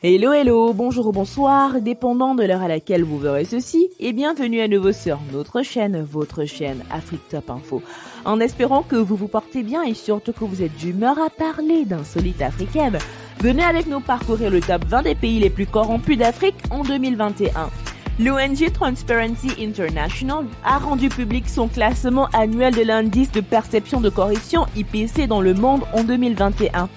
Hello, hello, bonjour ou bonsoir, dépendant de l'heure à laquelle vous verrez ceci, et bienvenue à nouveau sur notre chaîne, votre chaîne Afrique Top Info. En espérant que vous vous portez bien et surtout que vous êtes d'humeur à parler d'insolites africaines, venez avec nous parcourir le top 20 des pays les plus corrompus d'Afrique en 2021. L'ONG Transparency International a rendu public son classement annuel de l'indice de perception de corruption IPC dans le monde en 2021.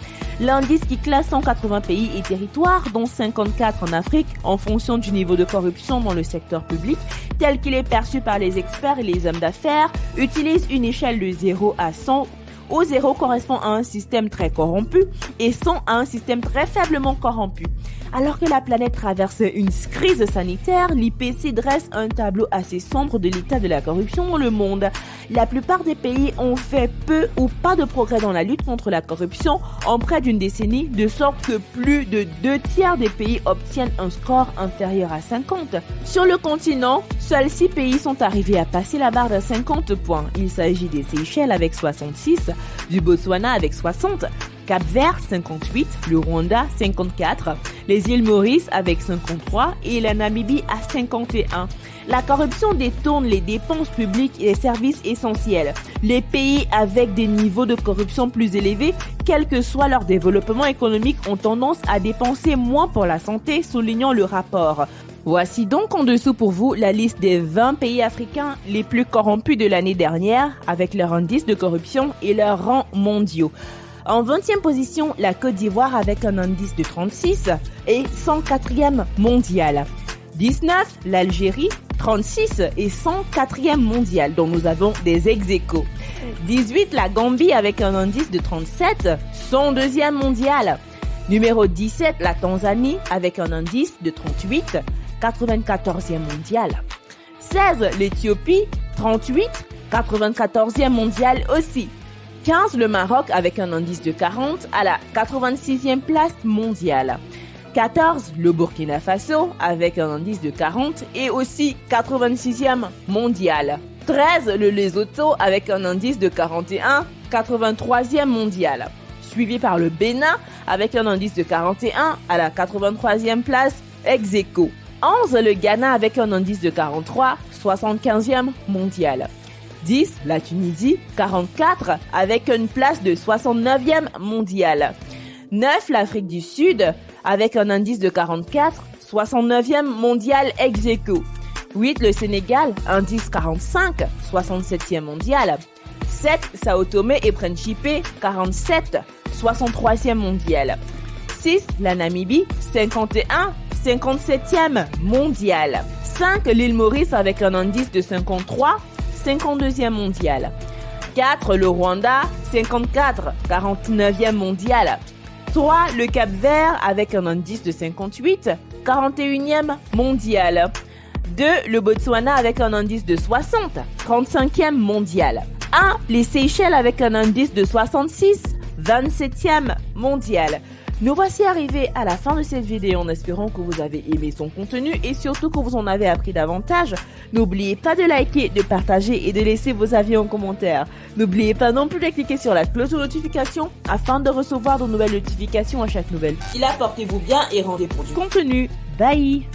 L'indice qui classe 180 pays et territoires, dont 54 en Afrique, en fonction du niveau de corruption dans le secteur public, tel qu'il est perçu par les experts et les hommes d'affaires, utilise une échelle de 0 à 100, où 0 correspond à un système très corrompu et 100 à un système très faiblement corrompu. Alors que la planète traverse une crise sanitaire, l'IPC dresse un tableau assez sombre de l'état de la corruption dans le monde. La plupart des pays ont fait peu ou pas de progrès dans la lutte contre la corruption en près d'une décennie, de sorte que plus de 2/3 des pays obtiennent un score inférieur à 50. Sur le continent, seuls 6 pays sont arrivés à passer la barre de 50 points. Il s'agit des Seychelles avec 66, du Botswana avec 60, Cap-Vert 58, le Rwanda 54, les îles Maurice avec 53 et la Namibie à 51. La corruption détourne les dépenses publiques et les services essentiels. Les pays avec des niveaux de corruption plus élevés, quel que soit leur développement économique, ont tendance à dépenser moins pour la santé, soulignant le rapport. Voici donc en dessous pour vous la liste des 20 pays africains les plus corrompus de l'année dernière, avec leur indice de corruption et leurs rangs mondiaux. En 20e position, la Côte d'Ivoire avec un indice de 36 et 104e mondial. 19, l'Algérie, 36 et 104e mondial, dont nous avons des ex-aequo. 18, la Gambie avec un indice de 37, 102e mondial. Numéro 17, la Tanzanie avec un indice de 38, 94e mondial. 16, l'Éthiopie, 38, 94e mondial aussi. 15, le Maroc avec un indice de 40 à la 86e place mondiale. 14, le Burkina Faso avec un indice de 40 et aussi 86e mondial. 13, le Lesotho avec un indice de 41, 83e mondial. Suivi par le Bénin avec un indice de 41 à la 83e place ex-aequo. 11, le Ghana avec un indice de 43, 75e mondial. 10, la Tunisie, 44, avec une place de 69e mondial. 9, l'Afrique du Sud, avec un indice de 44, 69e mondial ex-aequo. 8, le Sénégal, indice 45, 67e mondial. 7, Sao Tomé et Principe, 47, 63e mondial. 6, la Namibie, 51, 57e mondial. 5, l'île Maurice avec un indice de 53, 52e mondial. 4, le Rwanda, 54, 49e mondial. 3, le Cap-Vert avec un indice de 58, 41e mondial. 2, le Botswana avec un indice de 60, 35e mondial. 1, les Seychelles avec un indice de 66, 27e mondial. Nous voici arrivés à la fin de cette vidéo en espérant que vous avez aimé son contenu et surtout que vous en avez appris davantage. N'oubliez pas de liker, de partager et de laisser vos avis en commentaire. N'oubliez pas non plus de cliquer sur la cloche de notification afin de recevoir de nouvelles notifications à chaque nouvelle. Portez-vous bien et rendez pour du contenu. Bye!